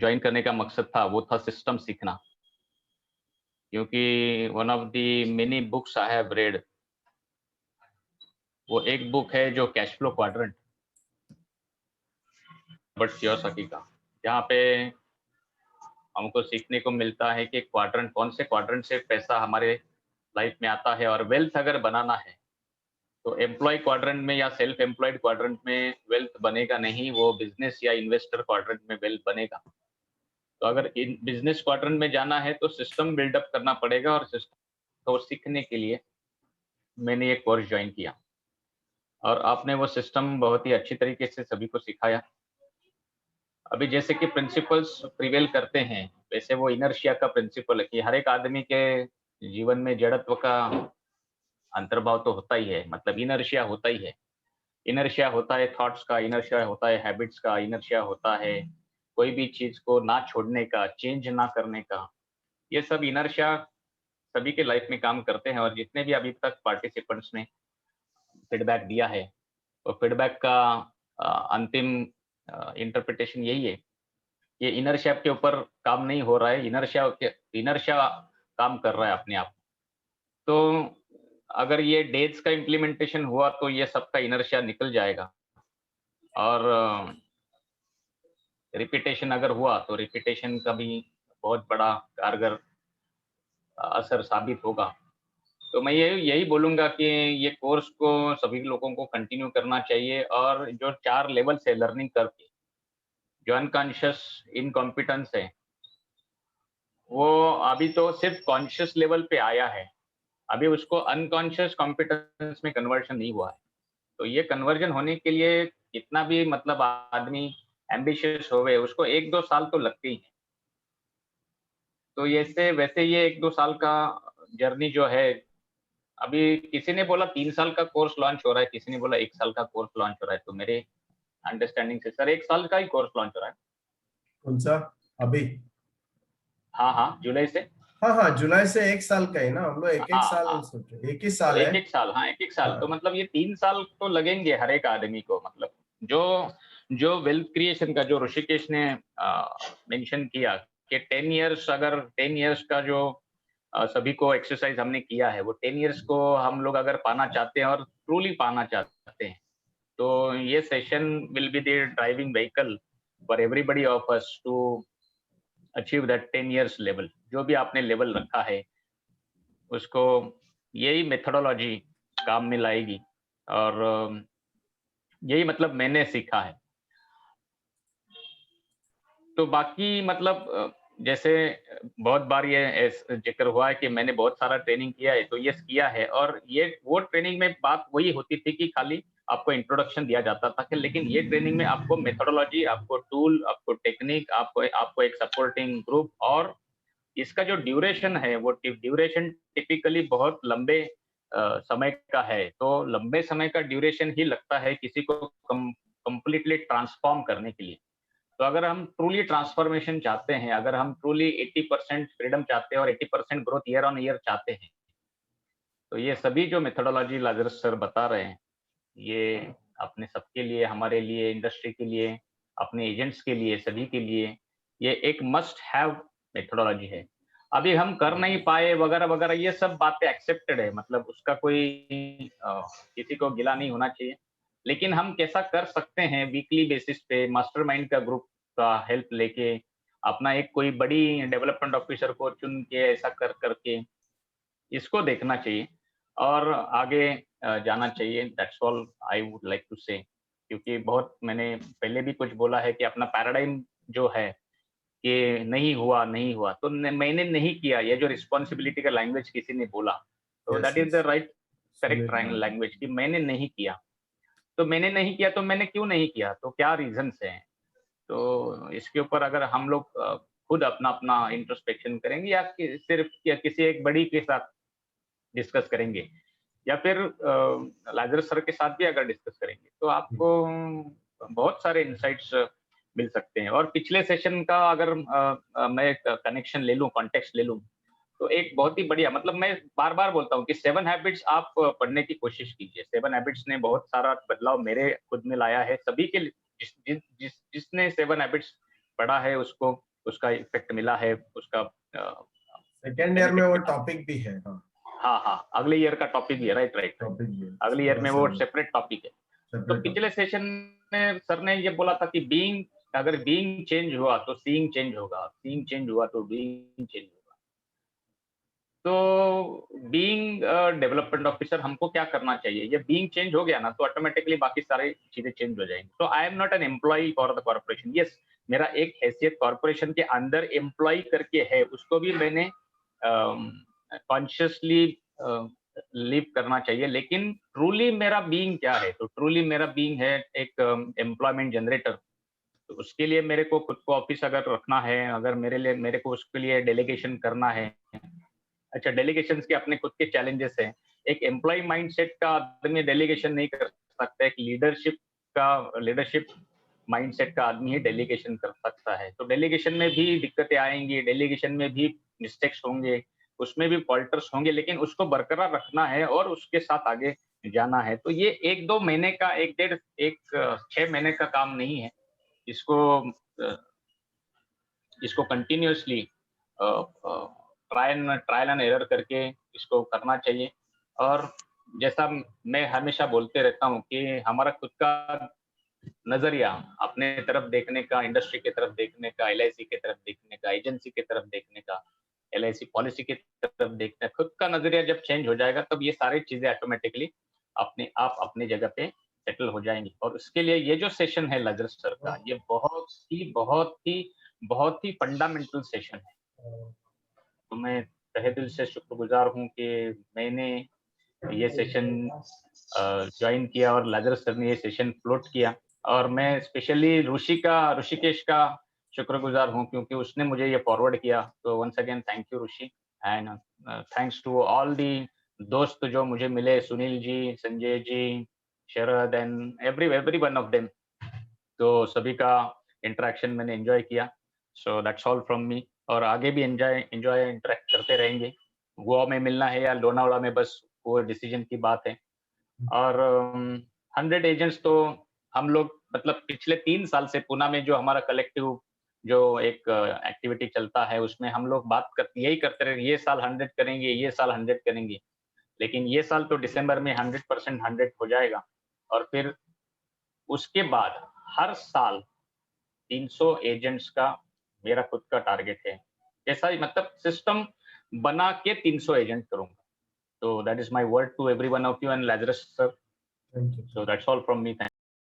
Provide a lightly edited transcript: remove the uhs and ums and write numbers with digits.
Join करने का मकसद था वो था सिस्टम सीखना। क्योंकि one of the many books I have read, वो एक बुक है जो cash flow quadrant Robert Kiyosaki का, जहाँ पे हमको सीखने को मिलता है कि क्वाड्रेंट कौन से क्वाड्रेंट से पैसा हमारे लाइफ में आता है, और वेल्थ अगर बनाना है तो एम्प्लॉय क्वाड्रेंट में या सेल्फ एम्प्लॉयड क्वाड्रेंट में वेल्थ बनेगा नहीं, वो बिजनेस या इन्वेस्टर क्वाड्रेंट में वेल्थ बनेगा। तो अगर इन बिजनेस क्वाड्रेंट में जाना है तो सिस्टम बिल्डअप करना पड़ेगा, और सिस्टम को सीखने के लिए मैंने एक कोर्स ज्वाइन किया, और आपने वो सिस्टम बहुत ही अच्छी तरीके से सभी को सिखाया। अभी जैसे कि प्रिंसिपल्स प्रिवेल करते हैं, वैसे वो इनर्शिया का प्रिंसिपल है कि हर एक आदमी के जीवन में जड़त्व का अंतर्भाव तो होता ही है, मतलब इनर्शिया होता ही है। इनर्शिया होता है थॉट्स का, इनर्शिया होता है हैबिट्स का, इनर्शिया होता है कोई भी चीज को ना छोड़ने का, चेंज ना करने का। ये सब इनर्शिया सभी के लाइफ में काम करते हैं, और जितने भी अभी तक पार्टिसिपेंट्स ने फीडबैक दिया है, तो फीडबैक का अंतिम इंटरप्रिटेशन यही है कि इनर्शिया के ऊपर काम नहीं हो रहा है, इनर्शिया काम कर रहा है अपने आप। तो अगर ये डेज का इम्प्लीमेंटेशन हुआ तो ये सबका इनर्शिया निकल जाएगा, और रिपीटेशन अगर हुआ तो रिपीटेशन का भी बहुत बड़ा कारगर असर साबित होगा। तो मैं यही यही बोलूँगा कि ये कोर्स को सभी लोगों को कंटिन्यू करना चाहिए, और जो 4 लेवल्स है लर्निंग कर्व के, जो अनकॉन्शियस इनकॉम्पिटेंस है, वो अभी तो सिर्फ कॉन्शियस लेवल पे आया है। अभी उसको अनकॉन्शियस कॉम्पिटेंस में कन्वर्शन नहीं हुआ है। तो ये कन्वर्जन होने के लिए कितना भी मतलब आदमी एम्बिशियस होवे, उसको 1-2 साल तो लगते ही हैं। तो ऐसे वैसे ये 1-2 साल का जर्नी जो है, अभी किसी ने बोला 3 साल का कोर्स लॉन्च हो रहा है, किसी ने बोला 1 साल का कोर्स लॉन्च हो रहा है, तो मेरे अंडरस्टैंडिंग से सर 1 साल का ही कोर्स लॉन्च हो रहा है। कौन सा? अभी? हाँ, हाँ, जुलाई से। हाँ हाँ, जुलाई से 1 साल का है ना, हम लोग एक एक हाँ, साल हाँ, सोचे, एक ही तो साल है। 1-1 साल, हाँ, 1-1 साल, तो हाँ। मतलब ये 3 साल तो लगेंगे हर एक आदमी को, मतलब जो जो वेल्थ क्रिएशन का जो ऋषिकेश ने मेंशन किया कि 10 इयर्स, अगर 10 इयर्स का जो सभी को एक्सरसाइज हमने किया है, वो 10 इयर्स को हम लोग अगर पाना चाहते हैं और ट्रूली पाना चाहते हैं, तो ये session will be the driving vehicle for everybody of us to achieve that 10 years level. जो भी आपने लेवल रखा है, उसको यही मेथोडोलॉजी काम में लाएगी, और यही मतलब मैंने सीखा है। तो बाकी मतलब जैसे बहुत बार ये ज़िक्र हुआ है कि मैंने बहुत सारा ट्रेनिंग किया है, तो यस किया है, और ये वो ट्रेनिंग में बात वही होती थी कि खाली आपको इंट्रोडक्शन दिया जाता था, कि लेकिन ये ट्रेनिंग में आपको मेथोडोलॉजी, आपको टूल, आपको टेक्निक, आपको आपको एक सपोर्टिंग ग्रुप, और इसका जो ड्यूरेशन है, वो ड्यूरेशन टिपिकली बहुत लंबे समय का है। तो लंबे समय का ड्यूरेशन ही लगता है किसी को कंप्लीटली ट्रांसफॉर्म करने के लिए। तो अगर हम ट्रूली ट्रांसफॉर्मेशन चाहते हैं, अगर हम ट्रूली 80% फ्रीडम चाहते हैं और 80% ग्रोथ ईयर ऑन ईयर चाहते हैं, तो ये सभी जो मेथोडोलॉजी लाजरस सर बता रहे हैं, ये अपने सबके लिए, हमारे लिए, इंडस्ट्री के लिए, अपने एजेंट्स के लिए, सभी के लिए, ये एक मस्ट हैव मेथोडोलॉजी है। अभी हम कर नहीं पाए वगैरह-वगैरह, ये सब बातें एक्सेप्टेड है, मतलब उसका कोई किसी को गिला नहीं होना चाहिए। लेकिन हम कैसा कर सकते हैं वीकली बेसिस पे मास्टरमाइंड का ग्रुप का हेल्प लेके, अपना एक कोई बड़ी डेवलपमेंट ऑफिसर को चुन के ऐसा कर करके इसको देखना चाहिए, और आगे जाना चाहिए। That's all I would like to say. क्योंकि बहुत मैंने पहले भी कुछ बोला है कि अपना पैराडाइम जो है कि नहीं हुआ, तो मैंने नहीं किया, ये जो रिस्पॉन्सिबिलिटी का लैंग्वेज किसी ने बोला, तो yes that is the yes, right correct solid बात है। लैंग्वेज कि मैंने नहीं किया। तो मैंने नहीं किया, तो मैंने क्यों नहीं किया, तो क्या रीजंस हैं? तो इसके ऊपर अगर हम लोग खुद अपना अपना इंट्रोस्पेक्शन करेंगे, या सिर्फ या किसी एक बड़ी के साथ डिस्कस करेंगे, या फिर लाजरस सर के साथ भी अगर डिस्कस करेंगे, तो आपको बहुत सारे इनसाइट्स मिल सकते हैं। और पिछले सेशन का अगर मैं कनेक्शन ले लूँ, कॉन्टेक्स्ट ले लूँ, तो एक बहुत ही बढ़िया, मतलब मैं बार-बार बोलता हूँ कि 7 हैबिट्स आप पढ़ने की कोशिश कीजिए। 7 हैबिट्स ने बहुत सारा बदलाव मेरे खुद में लाया है। सभी के लिए जिसने 7 हैबिट्स पढ़ा है उसको उसका इफेक्ट मिला है, उसका सेकेंड ईयर में वो टॉपिक भी है। हाँ हाँ, अगले ईयर का टॉपिक भी है। राइट राइट, टॉपिक भी है, अगले ईयर में वो सेपरेट टॉपिक है। तो सेपरेट पिछले सेशन में सर ने ये बोला था कि बीइंग, अगर बीइंग चेंज हुआ तो सीइंग चेंज होगा, सीइंग चेंज हुआ तो डूइंग चेंज होगा। तो बीइंग डेवलपमेंट ऑफिसर हमको क्या करना चाहिए? ये बीइंग चेंज हो गया ना तो ऑटोमेटिकली बाकी सारी चीजें चेंज हो जाएंगी। तो I am not an employ for the corporation. Yes, मेरा एक हैसियत कॉर्पोरेशन के अंदर एम्प्लॉय करके है, उसको भी मैंने कॉन्शियसली लीव करना चाहिए। लेकिन ट्रूली मेरा बीइंग क्या है? तो ट्रूली मेरा बीइंग है एक एम्प्लॉयमेंट जनरेटर। तो उसके लिए मेरे को खुद को ऑफिस अगर रखना है, अगर मेरे को उसके लिए डेलीगेशन करना है। अच्छा, डेलीगेशन के अपने खुद के चैलेंजेस हैं। एक एम्प्लॉय माइंडसेट का आदमी डेलीगेशन नहीं कर सकता, एक लीडरशिप माइंडसेट का आदमी ही डेलीगेशन कर सकता है। तो डेलीगेशन में भी दिक्कतें आएंगी, डेलीगेशन में भी मिस्टेक्स होंगे, उसमें भी फॉल्टर्स होंगे, लेकिन उसको बरकरार रखना है और उसके साथ आगे जाना है। तो ये 1-2 महीने का, 6 महीने का काम नहीं है। इसको कंटिन्यूअसली ट्रायल एंड एरर करके इसको करना चाहिए। और जैसा मैं हमेशा बोलते रहता हूँ कि हमारा खुद का नजरिया अपने तरफ देखने का, इंडस्ट्री की तरफ देखने का, एलआईसी की तरफ देखने का, एजेंसी की तरफ देखने का, एलआईसी पॉलिसी की तरफ देखने का, खुद का नजरिया जब चेंज हो जाएगा तब ये सारी चीजें ऑटोमेटिकली अपने आप अपनी जगह पे सेटल हो जाएंगी। और उसके लिए ये जो सेशन है लाजरस सर का, ये बहुत ही फंडामेंटल सेशन है। तो मैं तहे दिल से शुक्रगुजार हूँ कि मैंने ये सेशन ज्वाइन किया और लाजरस सर ने ये सेशन फ्लोट किया। और मैं स्पेशली ऋषिकेश का शुक्रगुजार हूँ क्योंकि उसने मुझे ये फॉरवर्ड किया। तो once again thank you Rishi, and thanks to all the दोस्त जो मुझे मिले, Sunil ji, Sanjay ji, Sharad and every one of them. तो सभी का इंटरेक्शन मैंने एंजॉय किया। So that's all from me. और आगे भी एंजॉय इंटरेक्ट करते रहेंगे। गोवा में मिलना है या लोनावाला में, बस वो डिसीजन की बात है। और 100 एजेंट्स तो हम लोग, मतलब पिछले 3 साल से पुणे में जो हमारा कलेक्टिव जो एक एक्टिविटी चलता है उसमें हम लोग यही करते रहे, ये साल 100 करेंगे, ये साल 100 करेंगे। लेकिन ये साल तो दिसंबर में 100% 100 हो जाएगा। और फिर उसके बाद हर साल 300 एजेंट्स का मेरा खुद का टारगेट है। ऐसा ही मतलब सिस्टम बना के 300 एजेंट करूंगा। So that is my word to every one of you and Lazarus sir. Thank you. So that's all from me. Thank